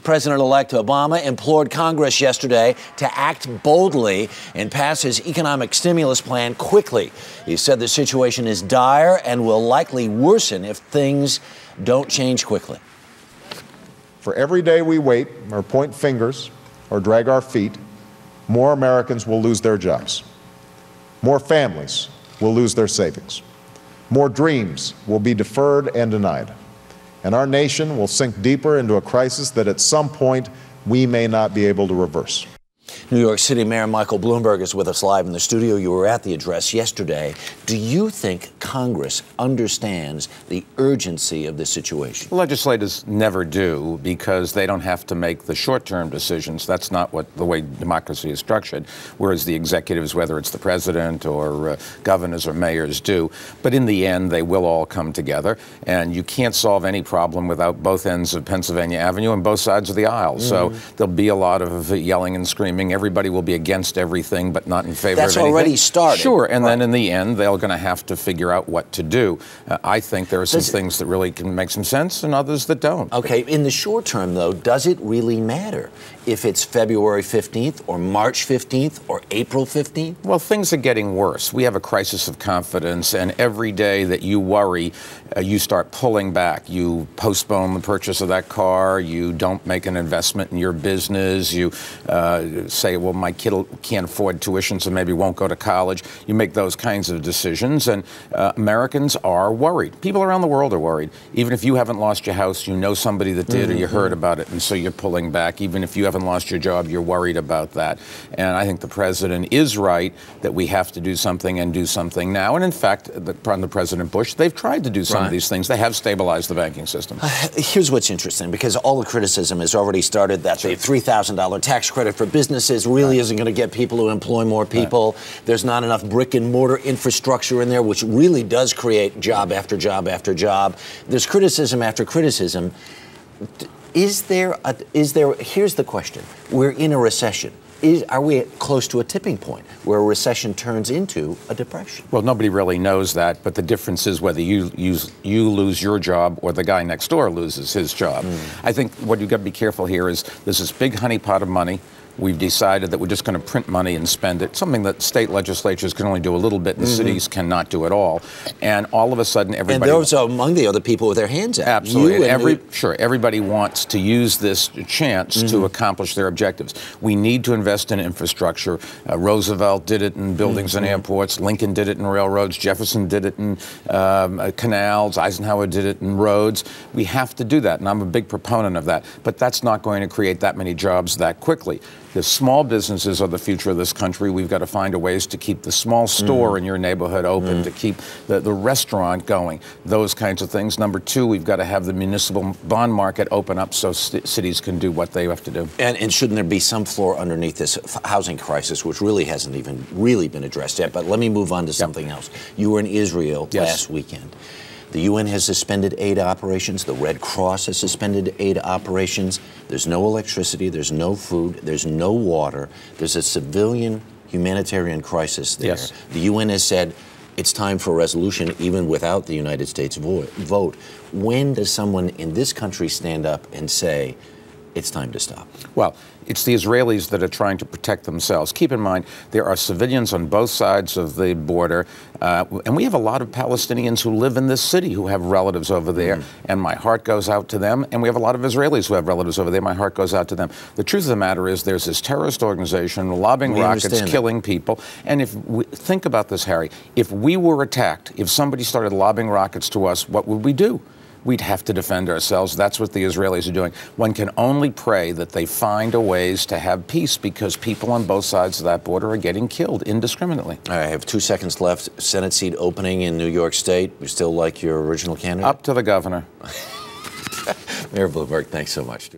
President-elect Obama implored Congress yesterday to act boldly and pass his economic stimulus plan quickly. He said the situation is dire and will likely worsen if things don't change quickly. For every day we wait or point fingers or drag our feet, more Americans will lose their jobs. More families will lose their savings. More dreams will be deferred and denied. And our nation will sink deeper into a crisis that at some point we may not be able to reverse. New York City Mayor Michael Bloomberg is with us live in the studio. You were at the address yesterday. Do you think Congress understands the urgency of this situation? Legislators never do, because they don't have to make the short-term decisions. That's not the way democracy is structured, whereas the executives, whether it's the president or governors or mayors, do. But in the end, they will all come together, and you can't solve any problem without both ends of Pennsylvania Avenue and both sides of the aisle. So there'll be a lot of yelling and screaming. Everybody will be against everything, but not in favor of anything. That's already started. Sure, and then in the end, they're going to have to figure out what to do. I think there are some things that really can make some sense and others that don't. Okay, in the short term, though, does it really matter if it's February 15th or March 15th or April 15th? Well, things are getting worse. We have a crisis of confidence, and every day that you worry, you start pulling back. You postpone the purchase of that car. You don't make an investment in your business. You say, well, my kid can't afford tuition, so maybe won't go to college. You make those kinds of decisions, and Americans are worried. People around the world are worried. Even if you haven't lost your house, you know somebody that did, or you heard about it, and so you're pulling back. Even if you haven't lost your job, you're worried about that. And I think the president is right that we have to do something and do something now. And in fact, under President Bush, they've tried to do some of these things. They have stabilized the banking system. Here's what's interesting, because all the criticism has already started that the $3,000 tax credit for businesses really isn't going to get people to employ more people. There's not enough brick and mortar infrastructure in there, which really does create job after job after job. There's criticism after criticism. Here's the question. We're in a recession. Are we close to a tipping point where a recession turns into a depression? Well, nobody really knows that, but the difference is whether you lose your job or the guy next door loses his job. I think what you've got to be careful here is there's this big honeypot of money. We've decided that we're just going to print money and spend it, something that state legislatures can only do a little bit and cities cannot do at all. And all of a sudden, everybody... And those are among the other people with their hands out. Absolutely. Everybody wants to use this chance to accomplish their objectives. We need to invest in infrastructure. Roosevelt did it in buildings and airports. Lincoln did it in railroads. Jefferson did it in canals. Eisenhower did it in roads. We have to do that, and I'm a big proponent of that. But that's not going to create that many jobs that quickly. The small businesses are the future of this country. We've got to find ways to keep the small store in your neighborhood open, to keep the restaurant going, those kinds of things. Number two, we've got to have the municipal bond market open up so cities can do what they have to do. And shouldn't there be some floor underneath this housing crisis, which really hasn't even really been addressed yet? But let me move on to something else. You were in Israel last weekend. The UN has suspended aid operations. The Red Cross has suspended aid operations. There's no electricity. There's no food. There's no water. There's a civilian humanitarian crisis there. The UN has said it's time for a resolution, even without the United States vote. When does someone in this country stand up and say, it's time to stop? Well, it's the Israelis that are trying to protect themselves. Keep in mind, there are civilians on both sides of the border, and we have a lot of Palestinians who live in this city who have relatives over there, and my heart goes out to them. And we have a lot of Israelis who have relatives over there. My heart goes out to them. The truth of the matter is there's this terrorist organization lobbing rockets, killing people. And if we think about this, Harry, if we were attacked, if somebody started lobbing rockets to us, what would we do? We'd have to defend ourselves. That's what the Israelis are doing. One can only pray that they find a ways to have peace, because people on both sides of that border are getting killed indiscriminately. I have 2 seconds left. Senate seat opening in New York State. You still like your original candidate? Up to the governor. Mayor Bloomberg, thanks so much.